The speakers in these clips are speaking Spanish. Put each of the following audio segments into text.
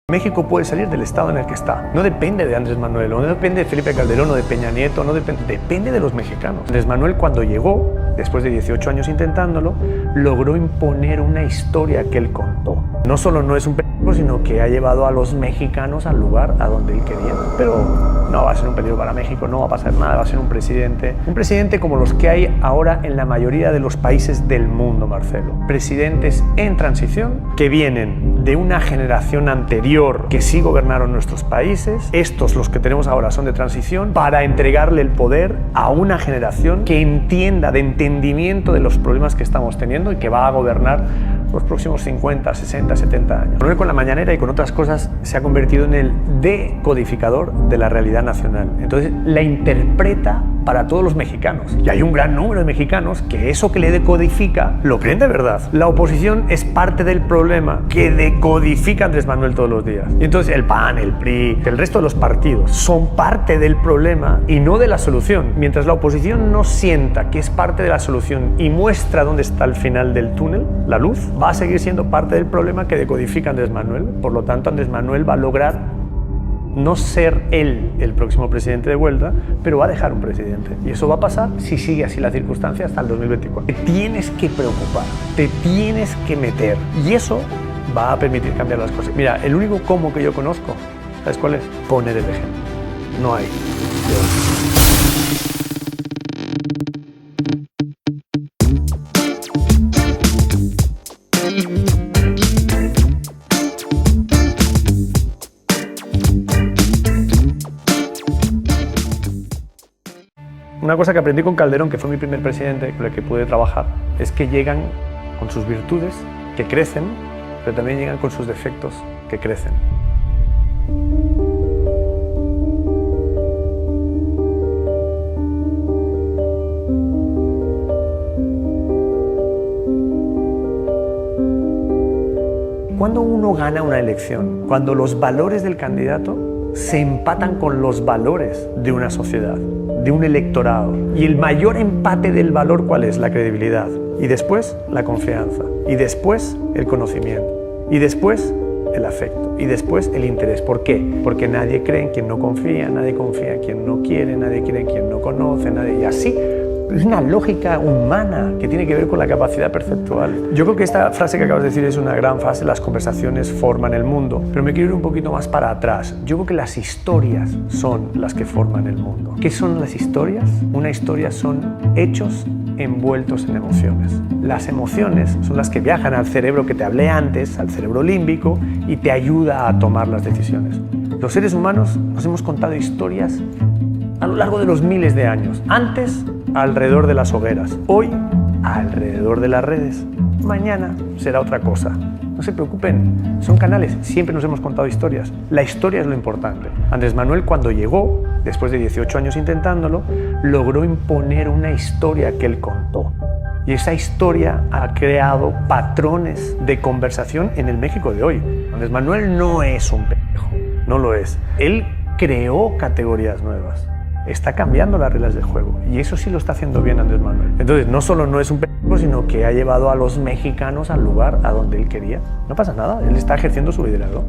México puede salir del estado en el que está. No depende de Andrés Manuel, no depende de Felipe Calderón o de Peña Nieto, depende de los mexicanos. Andrés Manuel, cuando llegó, después de 18 años intentándolo, logró imponer una historia que él contó. No solo no es un peligro, sino que ha llevado a los mexicanos al lugar a donde él quería. Pero no va a ser un peligro para México, no va a pasar nada, va a ser un presidente como los que hay ahora en la mayoría de los países del mundo, Marcelo. Presidentes en transición que vienen de una generación anterior que sí gobernaron nuestros países. Estos, los que tenemos ahora, son de transición para entregarle el poder a una generación que entienda, de entendimiento de los problemas que estamos teniendo y que va a gobernar los próximos 50, 60, 70 años. Manuel, con la mañanera y con otras cosas, se ha convertido en el decodificador de la realidad nacional. Entonces, la interpreta para todos los mexicanos. Y hay un gran número de mexicanos que eso que le decodifica lo creen de verdad. La oposición es parte del problema que decodifica Andrés Manuel todos los días. Y entonces el PAN, el PRI, el resto de los partidos son parte del problema y no de la solución. Mientras la oposición no sienta que es parte de la solución y muestra dónde está el final del túnel, la luz, va a seguir siendo parte del problema que decodifica Andrés Manuel. Por lo tanto, Andrés Manuel va a lograr no ser él el próximo presidente de vuelta, pero va a dejar un presidente. Y eso va a pasar si sigue así la circunstancia hasta el 2024. Te tienes que preocupar, te tienes que meter. Y eso va a permitir cambiar las cosas. Mira, el único cómo que yo conozco, ¿sabes cuál es? Poner el ejemplo. No hay. Una cosa que aprendí con Calderón, que fue mi primer presidente con el que pude trabajar, es que llegan con sus virtudes, que crecen, pero también llegan con sus defectos, que crecen. Cuando uno gana una elección, cuando los valores del candidato se empatan con los valores de una sociedad, de un electorado. Y el mayor empate del valor, ¿cuál es? La credibilidad. Y después, la confianza. Y después, el conocimiento. Y después, el afecto. Y después, el interés. ¿Por qué? Porque nadie cree en quien no confía, nadie confía en quien no quiere, nadie quiere en quien no conoce, nadie... Y así, es una lógica humana que tiene que ver con la capacidad perceptual. Yo creo que esta frase que acabas de decir es una gran frase, las conversaciones forman el mundo, pero me quiero ir un poquito más para atrás. Yo creo que las historias son las que forman el mundo. ¿Qué son las historias? Una historia son hechos envueltos en emociones. Las emociones son las que viajan al cerebro que te hablé antes, al cerebro límbico, y te ayuda a tomar las decisiones. Los seres humanos nos hemos contado historias a lo largo de los miles de años. Antes, alrededor de las hogueras. Hoy, alrededor de las redes. Mañana será otra cosa. No se preocupen, son canales. Siempre nos hemos contado historias. La historia es lo importante. Andrés Manuel, cuando llegó, después de 18 años intentándolo, logró imponer una historia que él contó. Y esa historia ha creado patrones de conversación en el México de hoy. Andrés Manuel no es un pendejo, no lo es. Él creó categorías nuevas. Está cambiando las reglas del juego y eso sí lo está haciendo bien Andrés Manuel. Entonces no solo no es un pendejo, sino que ha llevado a los mexicanos al lugar a donde él quería. No pasa nada, él está ejerciendo su liderazgo.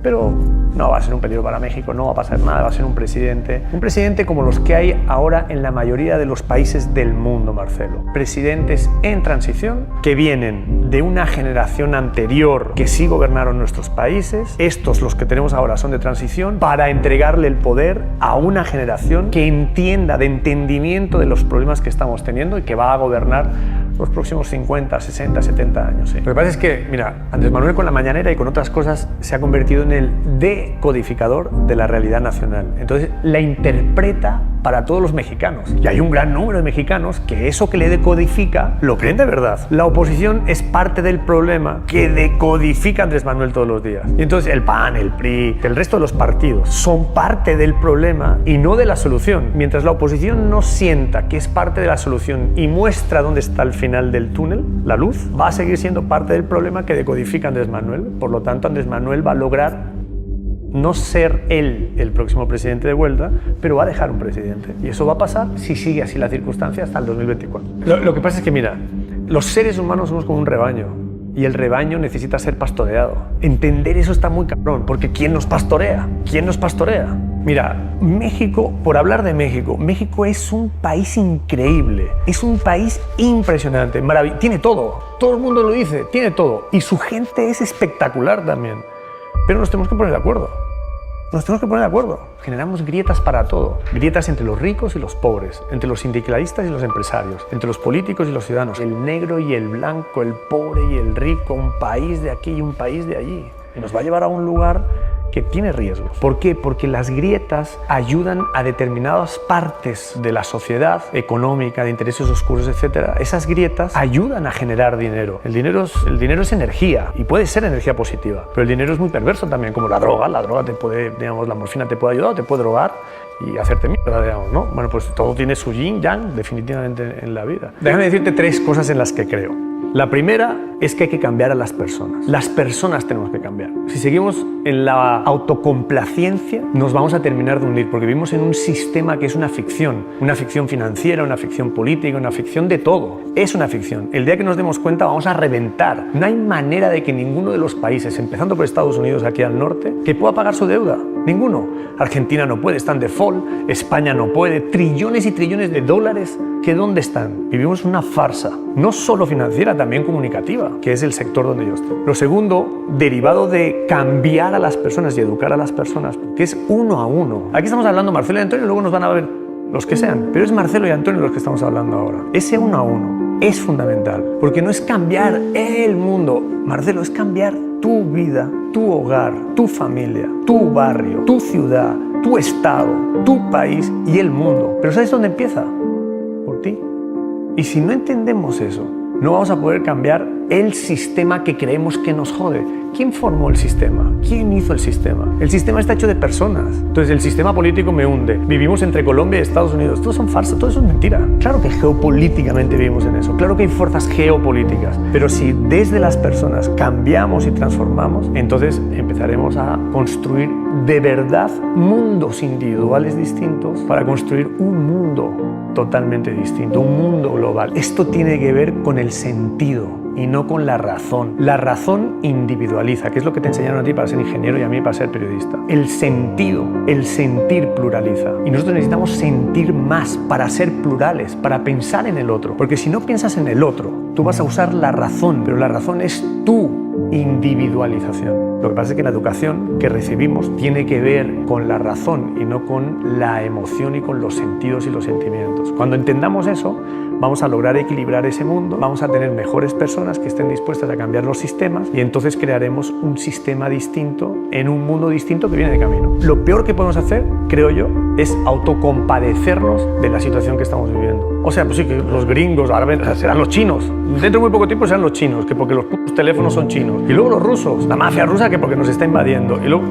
Pero no va a ser un peligro para México, no va a pasar nada, va a ser un presidente como los que hay ahora en la mayoría de los países del mundo, Marcelo. Presidentes en transición que vienen de una generación anterior que sí gobernaron nuestros países. Estos, los que tenemos ahora, son de transición para entregarle el poder a una generación que entienda, de entendimiento de los problemas que estamos teniendo y que va a gobernar los próximos 50, 60, 70 años. Lo que pasa es que, mira, Andrés Manuel con la mañanera y con otras cosas se ha convertido en el decodificador de la realidad nacional. Entonces, la interpreta para todos los mexicanos. Y hay un gran número de mexicanos que eso que le decodifica lo creen de verdad. La oposición es parte del problema que decodifica Andrés Manuel todos los días. Y entonces el PAN, el PRI, el resto de los partidos son parte del problema y no de la solución. Mientras la oposición no sienta que es parte de la solución y muestra dónde está el final del túnel, la luz, va a seguir siendo parte del problema que decodifica Andrés Manuel. Por lo tanto, Andrés Manuel va a lograr no ser él el próximo presidente de vuelta, pero va a dejar un presidente. Y eso va a pasar si sigue así la circunstancia hasta el 2024. Lo que pasa es que, mira, los seres humanos somos como un rebaño. y el rebaño necesita ser pastoreado. Entender eso está muy cabrón, porque ¿quién nos pastorea? ¿Quién nos pastorea? Mira, México, por hablar de México, México es un país increíble, es un país impresionante, maravilloso, tiene todo el mundo lo dice, tiene todo, y su gente es espectacular también, pero nos tenemos que poner de acuerdo. Nos tenemos que poner de acuerdo. Generamos grietas para todo. Grietas entre los ricos y los pobres, entre los sindicalistas y los empresarios, entre los políticos y los ciudadanos, el negro y el blanco, el pobre y el rico, un país de aquí y un país de allí. Y nos va a llevar a un lugar que tiene riesgos. ¿Por qué? Porque las grietas ayudan a determinadas partes de la sociedad económica, de intereses oscuros, etc. Esas grietas ayudan a generar dinero. El dinero es energía y puede ser energía positiva, pero el dinero es muy perverso también, como la droga. La droga te puede, digamos, la morfina te puede ayudar o te puede drogar y hacerte mierda, digamos, ¿no? Bueno, pues todo tiene su yin, yang, definitivamente en la vida. Déjame decirte 3 cosas en las que creo. La primera es que hay que cambiar a las personas. Las personas tenemos que cambiar. Si seguimos en la autocomplacencia, nos vamos a terminar de hundir, porque vivimos en un sistema que es una ficción financiera, una ficción política, una ficción de todo. Es una ficción. El día que nos demos cuenta vamos a reventar. No hay manera de que ninguno de los países, empezando por Estados Unidos aquí al norte, que pueda pagar su deuda. Ninguno. Argentina no puede, está en default. España no puede. Trillones y trillones de dólares. ¿Que dónde están? Vivimos una farsa, no solo financiera, también comunicativa, que es el sector donde yo estoy. Lo segundo, derivado de cambiar a las personas y educar a las personas, que es uno a uno. Aquí estamos hablando Marcelo y Antonio, luego nos van a ver los que sean, pero es Marcelo y Antonio los que estamos hablando ahora. Ese uno a uno es fundamental, porque no es cambiar el mundo, Marcelo, es cambiar tu vida, tu hogar, tu familia, tu barrio, tu ciudad, tu estado, tu país y el mundo. Pero ¿sabes dónde empieza? Por ti. Y si no entendemos eso, no vamos a poder cambiar el sistema que creemos que nos jode. ¿Quién formó el sistema? ¿Quién hizo el sistema? El sistema está hecho de personas. Entonces el sistema político me hunde. Vivimos entre Colombia y Estados Unidos. Todo son farsas, todo eso es mentira. Claro que geopolíticamente vivimos en eso. Claro que hay fuerzas geopolíticas. Pero si desde las personas cambiamos y transformamos, entonces empezaremos a construir de verdad mundos individuales distintos para construir un mundo totalmente distinto, un mundo global. Esto tiene que ver con el sentido y no con la razón. La razón individualiza, que es lo que te enseñaron a ti para ser ingeniero y a mí para ser periodista. El sentido, el sentir pluraliza. Y nosotros necesitamos sentir más para ser plurales, para pensar en el otro. Porque si no piensas en el otro, tú vas a usar la razón, pero la razón es tu individualización. Lo que pasa es que la educación que recibimos tiene que ver con la razón y no con la emoción y con los sentidos y los sentimientos. Cuando entendamos eso, vamos a lograr equilibrar ese mundo, vamos a tener mejores personas que estén dispuestas a cambiar los sistemas y entonces crearemos un sistema distinto en un mundo distinto que viene de camino. Lo peor que podemos hacer, creo yo, es autocompadecernos de la situación que estamos viviendo. O sea, pues sí, que los gringos ahora serán los chinos. Dentro de muy poco tiempo serán los chinos, que porque los teléfonos son chinos. Y luego los rusos, la mafia rusa, que porque nos está invadiendo. Y luego,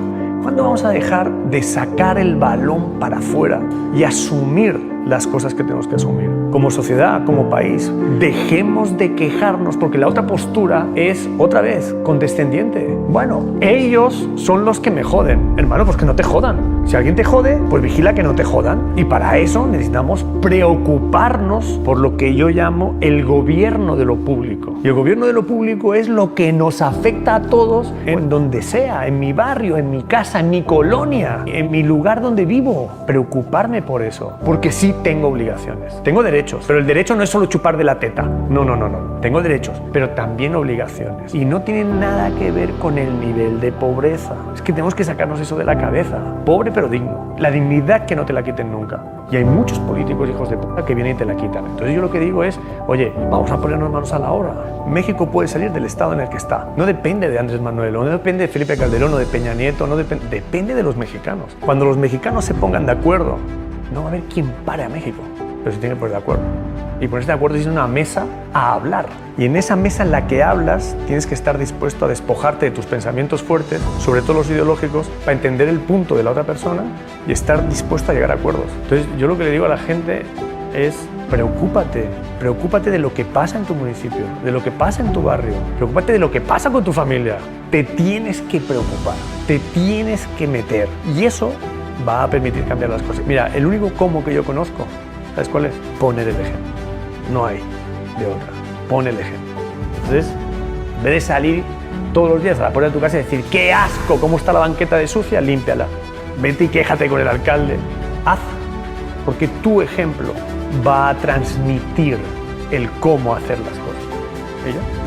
¿cuándo vamos a dejar de sacar el balón para afuera y asumir las cosas que tenemos que asumir? Como sociedad, como país, dejemos de quejarnos, porque la otra postura es, otra vez, condescendiente. Bueno, ellos son los que me joden. Hermano, pues que no te jodan. Si alguien te jode, pues vigila que no te jodan. Y para eso necesitamos preocuparnos por lo que yo llamo el gobierno de lo público. Y el gobierno de lo público es lo que nos afecta a todos en donde sea, en mi barrio, en mi casa, en mi colonia, en mi lugar donde vivo. Preocuparme por eso, porque sí tengo obligaciones. Tengo derechos, pero el derecho no es solo chupar de la teta. No. Tengo derechos, pero también obligaciones. Y no tienen nada que ver con el nivel de pobreza. Es que tenemos que sacarnos eso de la cabeza. Pobre pero digno. La dignidad que no te la quiten nunca. Y hay muchos políticos hijos de puta que vienen y te la quitan. Entonces yo lo que digo es, oye, vamos a ponernos manos a la obra. México puede salir del estado en el que está. No depende de Andrés Manuel, no depende de Felipe Calderón o de Peña Nieto, depende de los mexicanos. Cuando los mexicanos se pongan de acuerdo, no va a haber quien pare a México, pero se tiene que poner de acuerdo. Y ponerse de acuerdo es ir a una mesa a hablar. Y en esa mesa en la que hablas, tienes que estar dispuesto a despojarte de tus pensamientos fuertes, sobre todo los ideológicos, para entender el punto de la otra persona y estar dispuesto a llegar a acuerdos. Entonces, yo lo que le digo a la gente es, preocúpate de lo que pasa en tu municipio, de lo que pasa en tu barrio, preocúpate de lo que pasa con tu familia. Te tienes que preocupar, te tienes que meter. Y eso va a permitir cambiar las cosas. Mira, el único cómo que yo conozco, ¿sabes cuál es? Poner el ejemplo. No hay de otra. Pon el ejemplo. Entonces, En vez de salir todos los días a la puerta de tu casa y decir ¡qué asco! ¿Cómo está la banqueta de sucia? Límpiala. Vete y quéjate con el alcalde. Haz, porque tu ejemplo va a transmitir el cómo hacer las cosas. ¿Ella?